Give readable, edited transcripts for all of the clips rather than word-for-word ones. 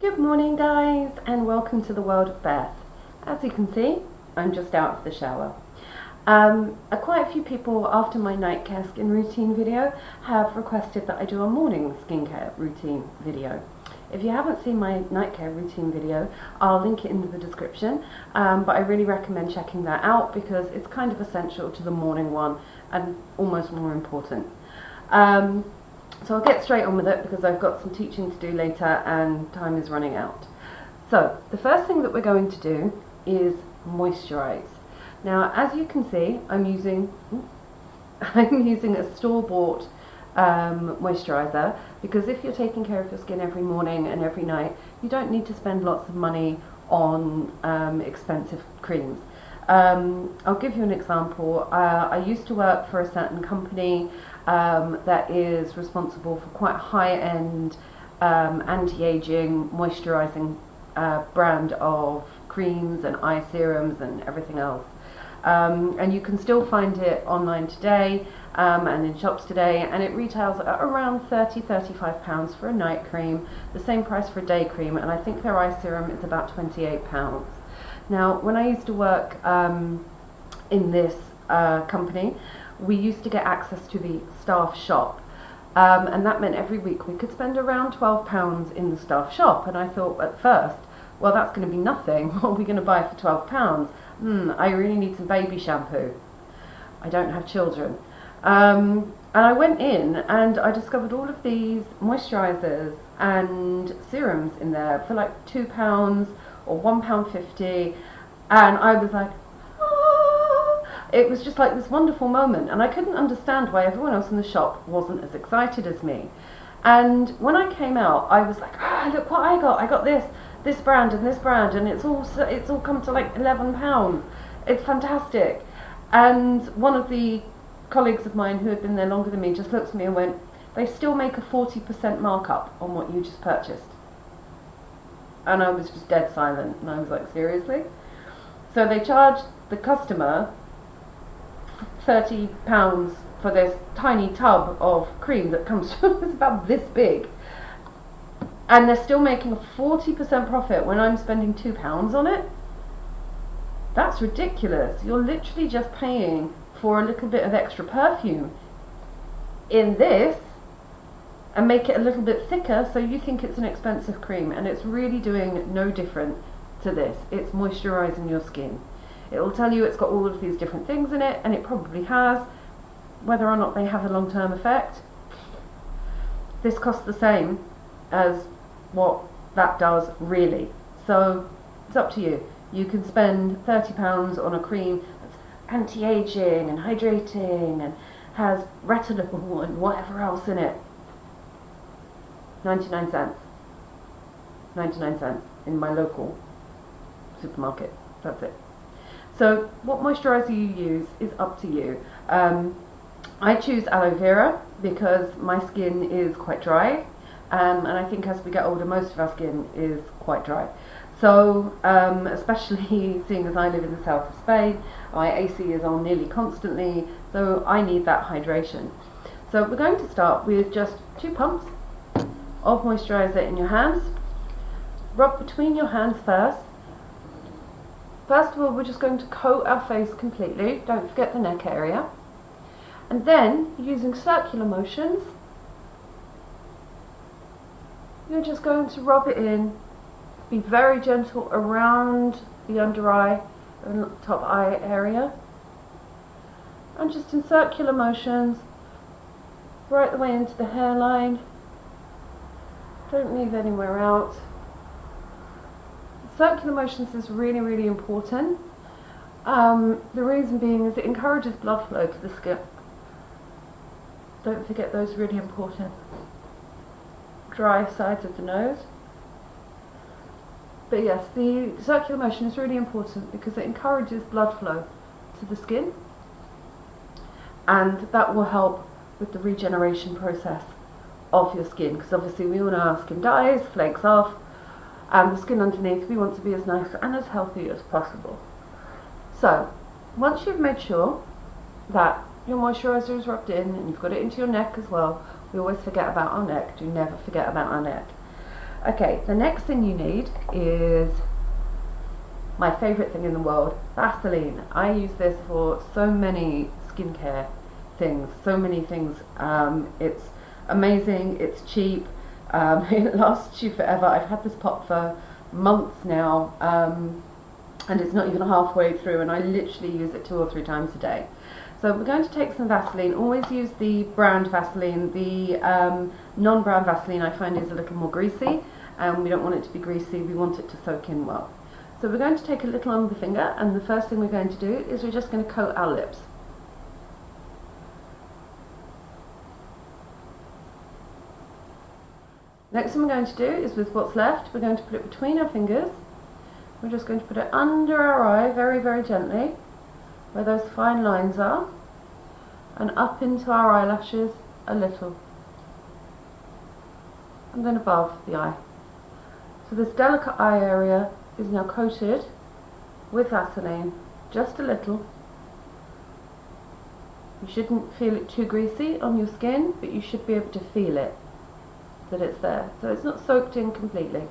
Good morning guys, and welcome to the world of Beth. As you can see, I'm just out of the shower. Quite a few people after my night care skin routine video have requested that I do a morning skincare routine video. If you haven't seen my night care routine video, I'll link it in the description, but I really recommend checking that out because it's kind of essential to the morning one and almost more important. So I'll get straight on with it because I've got some teaching to do later and time is running out. So the first thing that we're going to do is moisturize. Now, as you can see, I'm using a store-bought moisturizer because if you're taking care of your skin every morning and every night, you don't need to spend lots of money on expensive creams. I'll give you an example. I used to work for a certain company that is responsible for quite high-end anti-aging moisturizing brand of creams and eye serums and everything else. And you can still find it online today and in shops today, and it retails at around £30–35 for a night cream, the same price for a day cream, and I think their eye serum is about £28. Now, when I used to work in this company, we used to get access to the staff shop, and that meant every week we could spend around £12 in the staff shop. And I thought at first, well, that's going to be nothing. What are we going to buy for £12? I really need some baby shampoo. I don't have children. And I went in and I discovered all of these moisturizers and serums in there for like £2 or £1.50, and I was like, it was just like this wonderful moment, and I couldn't understand why everyone else in the shop wasn't as excited as me. And when I came out, I was like, look what I got this brand and this brand, and it's all come to like £11. It's fantastic. And one of the colleagues of mine who had been there longer than me just looked at me and went, they still make a 40% markup on what you just purchased. And I was just dead silent, and I was like, seriously? So they charged the customer £30 for this tiny tub of cream that comes from, it's about this big, and they're still making a 40% profit when I'm spending £2 on it? That's ridiculous. You're literally just paying for a little bit of extra perfume in this and make it a little bit thicker so you think it's an expensive cream, and it's really doing no different to this. It's moisturizing your skin. It will tell you it's got all of these different things in it, and it probably has. Whether or not they have a long-term effect, this costs the same as what that does really. So it's up to you. You can spend £30 on a cream that's anti-aging and hydrating and has retinol and whatever else in it. 99 cents. 99 cents in my local supermarket. That's it. So what moisturizer you use is up to you. I choose Aloe Vera because my skin is quite dry, and I think as we get older most of our skin is quite dry. So especially seeing as I live in the south of Spain, my AC is on nearly constantly, so I need that hydration. So we're going to start with just 2 pumps of moisturizer in your hands. Rub between your hands first. First of all, we're just going to coat our face completely, don't forget the neck area. And then, using circular motions, you're just going to rub it in. Be very gentle around the under eye and top eye area. And just in circular motions, right the way into the hairline. Don't leave anywhere out. Circular motions is really, really important. The reason being is it encourages blood flow to the skin. Don't forget those really important dry sides of the nose. But yes, the circular motion is really important because it encourages blood flow to the skin, and that will help with the regeneration process of your skin, because obviously we all know our skin dies, flakes off, and the skin underneath we want to be as nice and as healthy as possible. So once you've made sure that your moisturizer is rubbed in and you've got it into your neck as well, we always forget about our neck, do never forget about our neck. Okay, the next thing you need is my favourite thing in the world, Vaseline. I use this for so many skincare things, so many things. It's amazing, it's cheap, it lasts you forever. I've had this pot for months now, and it's not even halfway through, and I literally use it 2 or 3 times a day. So we're going to take some Vaseline. Always use the brand Vaseline. The non-brand Vaseline I find is a little more greasy, and we don't want it to be greasy, we want it to soak in well. So we're going to take a little on the finger, and the first thing we're going to do is we're just going to coat our lips. Next thing we're going to do is with what's left, we're going to put it between our fingers. We're just going to put it under our eye very, very gently, where those fine lines are, and up into our eyelashes a little, and then above the eye. So this delicate eye area is now coated with Vaseline, just a little. You shouldn't feel it too greasy on your skin, but you should be able to feel it, that it's there. So it's not soaked in completely.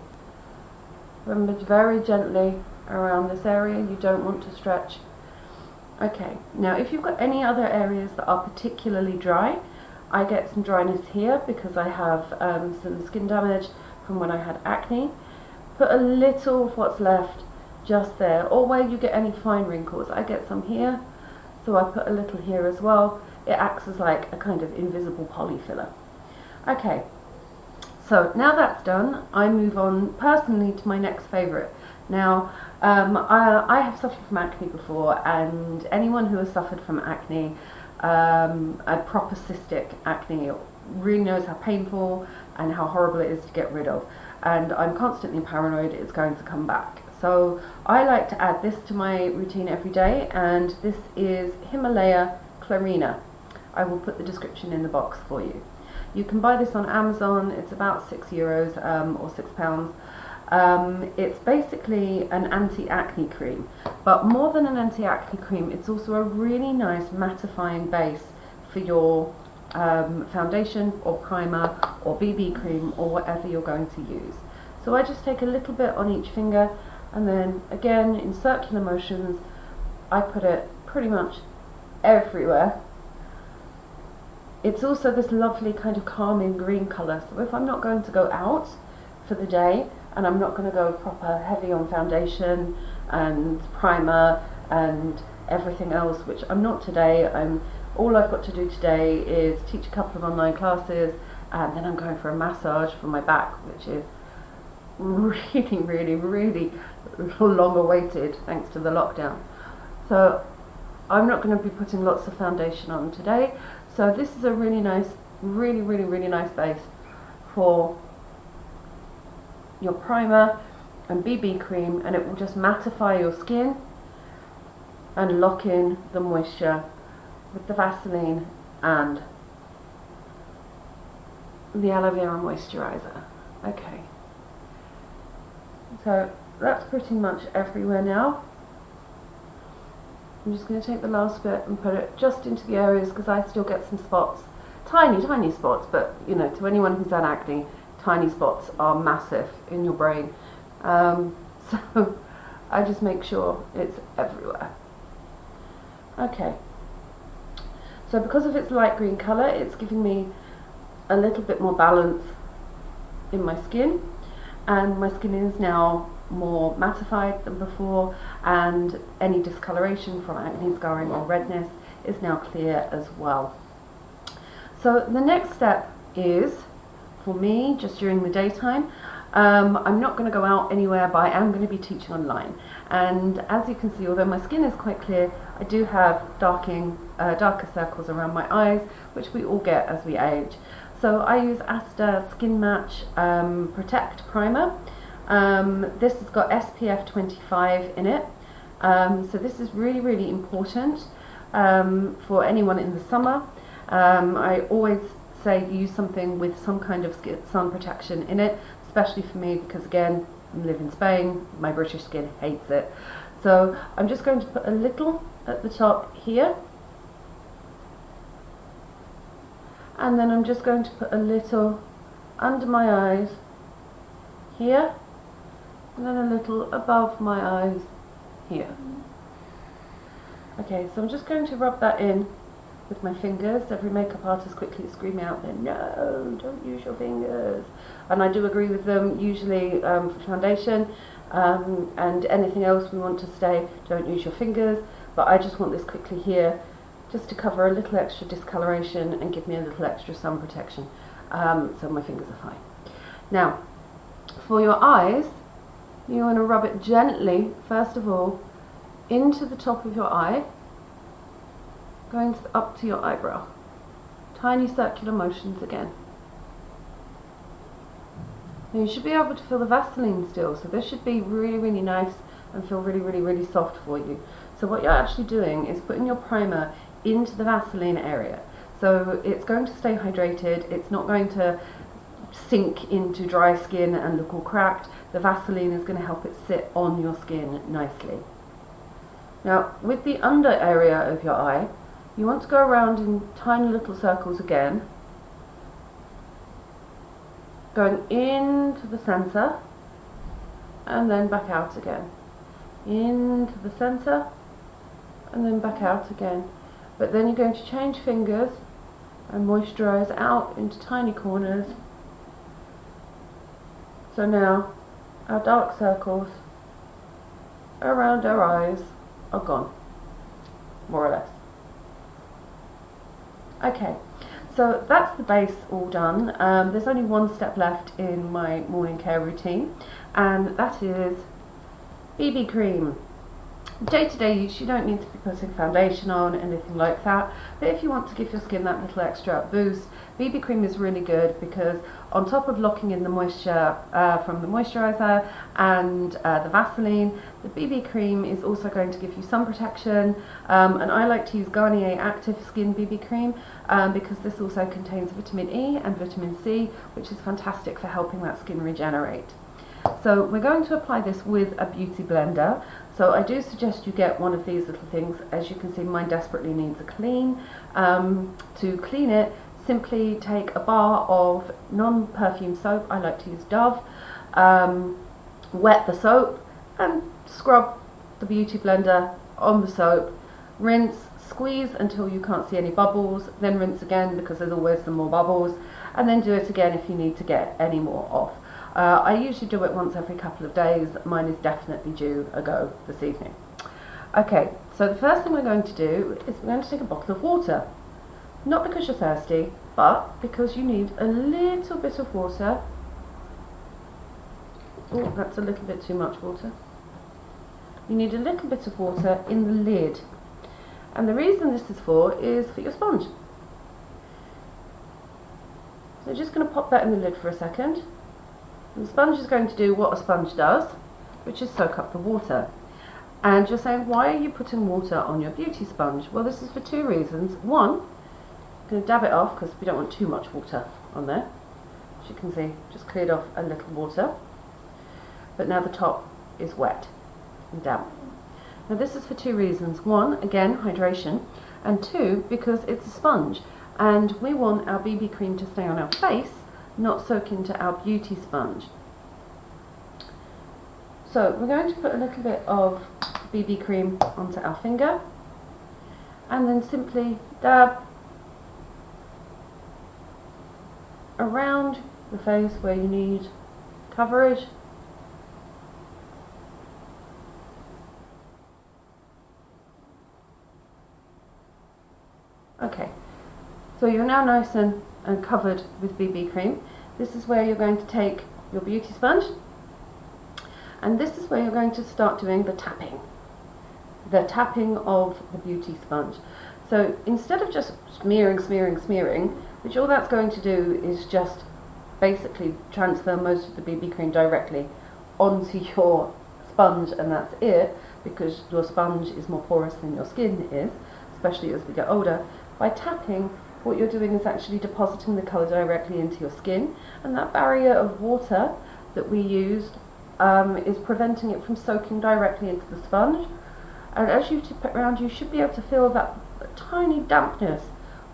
Remember, very gently around this area, you don't want to stretch. Okay, now if you've got any other areas that are particularly dry, I get some dryness here because I have some skin damage from when I had acne. Put a little of what's left just there, or where you get any fine wrinkles. I get some here, so I put a little here as well. It acts as like a kind of invisible polyfiller. Okay, so now that's done, I move on personally to my next favourite. Now, I have suffered from acne before, and anyone who has suffered from acne, a proper cystic acne, really knows how painful and how horrible it is to get rid of. And I'm constantly paranoid it's going to come back. So I like to add this to my routine every day, and this is Himalaya Clarina. I will put the description in the box for you. You can buy this on Amazon. It's about €6 or £6. It's basically an anti-acne cream, but more than an anti-acne cream, it's also a really nice mattifying base for your foundation or primer or BB cream or whatever you're going to use. So I just take a little bit on each finger, and then again in circular motions I put it pretty much everywhere. It's also this lovely kind of calming green colour, so if I'm not going to go out for the day and I'm not going to go proper heavy on foundation and primer and everything else, which I'm not today, all I've got to do today is teach a couple of online classes, and then I'm going for a massage for my back, which is really, really, really long awaited thanks to the lockdown. So I'm not going to be putting lots of foundation on today. So this is a really nice, really, really, really nice base for your primer and BB cream, and it will just mattify your skin and lock in the moisture with the Vaseline and the Aloe Vera Moisturizer. Okay, so that's pretty much everywhere now. I'm just going to take the last bit and put it just into the areas, because I still get some spots, tiny, tiny spots, but you know, to anyone who's had acne, tiny spots are massive in your brain. So I just make sure it's everywhere. Okay. So because of its light green colour, it's giving me a little bit more balance in my skin, and my skin is now more mattified than before, and any discoloration from acne, scarring or redness is now clear as well. So the next step is, for me, just during the daytime, I'm not going to go out anywhere, but I am going to be teaching online. And as you can see, although my skin is quite clear, I do have darker circles around my eyes, which we all get as we age. So I use Astor Skin Match Protect Primer. This has got SPF 25 in it. So this is really, really important for anyone in the summer. I always say use something with some kind of sun protection in it, especially for me because, again, I live in Spain, my British skin hates it. So I'm just going to put a little at the top here, and then I'm just going to put a little under my eyes here, and then a little above my eyes here. Okay, so I'm just going to rub that in with my fingers. Every makeup artist quickly screaming out there, no, don't use your fingers. And I do agree with them. Usually for foundation and anything else we want to stay, don't use your fingers. But I just want this quickly here, just to cover a little extra discoloration and give me a little extra sun protection. So my fingers are fine. Now, for your eyes, you want to rub it gently, first of all, into the top of your eye, going up to your eyebrow. Tiny circular motions again. Now you should be able to feel the Vaseline still, so this should be really, really nice and feel really, really, really soft for you. So what you're actually doing is putting your primer into the Vaseline area. So it's going to stay hydrated, it's not going to sink into dry skin and look all cracked. The Vaseline is going to help it sit on your skin nicely. Now with the under area of your eye, you want to go around in tiny little circles again, going into the center and then back out again, into the center and then back out again. But then you're going to change fingers and moisturize out into tiny corners. So now our dark circles around our eyes are gone, more or less. Okay, so that's the base all done. There's only one step left in my morning care routine, and that is BB cream. Day-to-day use, you don't need to be putting foundation on, anything like that, but if you want to give your skin that little extra boost, BB cream is really good because on top of locking in the moisture from the moisturizer and the Vaseline, the BB cream is also going to give you sun protection, and I like to use Garnier Active Skin BB cream because this also contains vitamin E and vitamin C, which is fantastic for helping that skin regenerate. So we're going to apply this with a beauty blender. So I do suggest you get one of these little things. As you can see, mine desperately needs a clean. To clean it, simply take a bar of non-perfume soap. I like to use Dove. Wet the soap and scrub the beauty blender on the soap. Rinse, squeeze until you can't see any bubbles, then rinse again because there's always some more bubbles, and then do it again if you need to get any more off. I usually do it once every couple of days. Mine is definitely due a go this evening. Okay, so the first thing we're going to do is we're going to take a bottle of water. Not because you're thirsty, but because you need a little bit of water. Oh, that's a little bit too much water. You need a little bit of water in the lid. And the reason this is for your sponge. So I'm just going to pop that in the lid for a second. And the sponge is going to do what a sponge does, which is soak up the water. And you're saying, why are you putting water on your beauty sponge? Well, this is for two reasons. One, I'm going to dab it off because we don't want too much water on there. As you can see, just cleared off a little water. But now the top is wet and damp. Now this is for two reasons. One, again, hydration. And two, because it's a sponge. And we want our BB cream to stay on our face, not soak into our beauty sponge. So we're going to put a little bit of BB cream onto our finger and then simply dab around the face where you need coverage. Okay, so you're now nice and covered with BB cream. This is where you're going to take your beauty sponge, and this is where you're going to start doing the tapping of the beauty sponge. So instead of just smearing, which all that's going to do is just basically transfer most of the BB cream directly onto your sponge, and that's it, because your sponge is more porous than your skin is, especially as we get older. By tapping, what you're doing is actually depositing the colour directly into your skin, and that barrier of water that we used is preventing it from soaking directly into the sponge. And as you tip it around, you should be able to feel that tiny dampness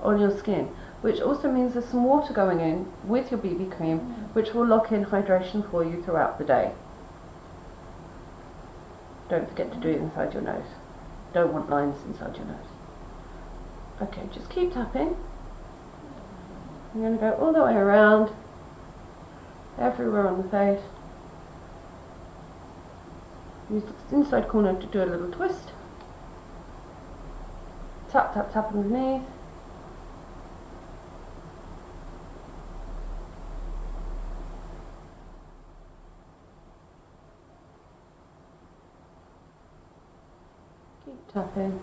on your skin. which also means there's some water going in with your BB cream, which will lock in hydration for you throughout the day. Don't forget to do it inside your nose. Don't want lines inside your nose. Okay, just keep tapping. I'm going to go all the way around, everywhere on the face. Use the inside corner to do a little twist. Tap, tap, tap underneath. Keep tapping.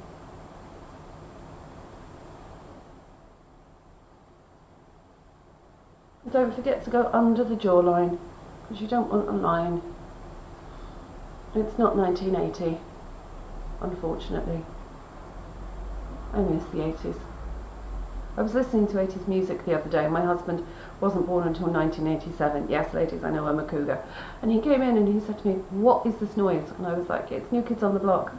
Don't forget to go under the jawline, because you don't want a line. It's not 1980, unfortunately. I miss the 80s. I was listening to 80s music the other day. My husband wasn't born until 1987. Yes, ladies, I know I'm a cougar. And he came in and he said to me, "What is this noise?" And I was like, "It's New Kids on the Block."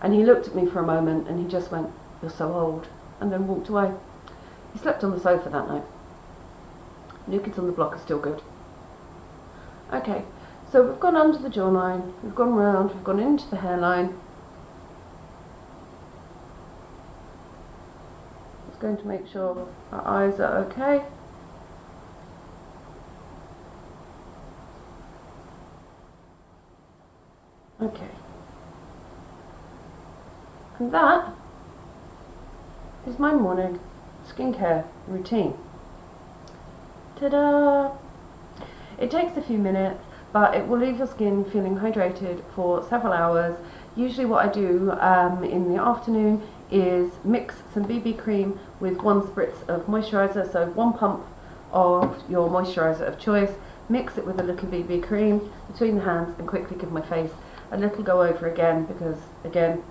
And he looked at me for a moment and he just went, "You're so old," and then walked away. He slept on the sofa that night. New Kids on the Block are still good. Okay, so we've gone under the jawline, we've gone round, we've gone into the hairline. Just going to make sure our eyes are okay. Okay. And that is my morning skincare routine. Ta-da! It takes a few minutes, but it will leave your skin feeling hydrated for several hours. Usually what I do in the afternoon is mix some BB cream with 1 spritz of moisturiser, so 1 pump of your moisturiser of choice, mix it with a little BB cream between the hands and quickly give my face a little go over again, because again,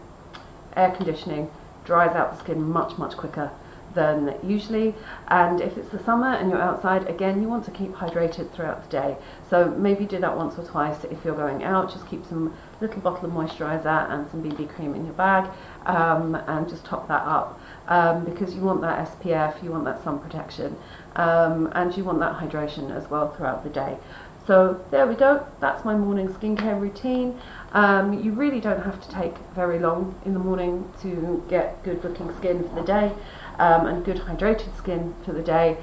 air conditioning dries out the skin much quicker than usually. And if it's the summer and you're outside, again, you want to keep hydrated throughout the day, so maybe do that once or twice. If you're going out, just keep some little bottle of moisturiser and some BB cream in your bag, and just top that up, because you want that SPF, you want that sun protection, and you want that hydration as well throughout the day. So there we go, that's my morning skincare routine. You really don't have to take very long in the morning to get good looking skin for the day, and good hydrated skin for the day.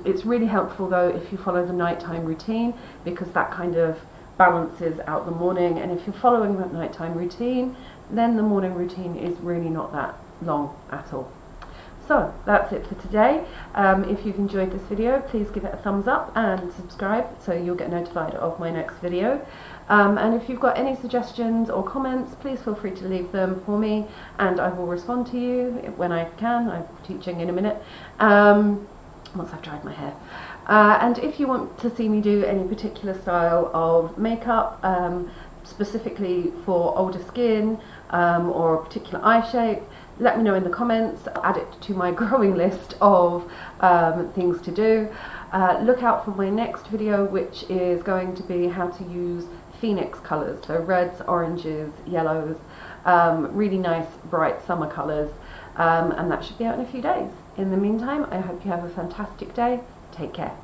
It's really helpful though if you follow the nighttime routine, because that kind of balances out the morning, and if you're following that nighttime routine, then the morning routine is really not that long at all. So that's it for today. If you've enjoyed this video, please give it a thumbs up and subscribe so you'll get notified of my next video. And if you've got any suggestions or comments, please feel free to leave them for me and I will respond to you when I can. I'm teaching in a minute, once I've dried my hair. And if you want to see me do any particular style of makeup, specifically for older skin, or a particular eye shape, let me know in the comments. I'll add it to my growing list of things to do. Look out for my next video, which is going to be how to use Phoenix colours, so reds, oranges, yellows, really nice bright summer colours, and that should be out in a few days. In the meantime, I hope you have a fantastic day. Take care.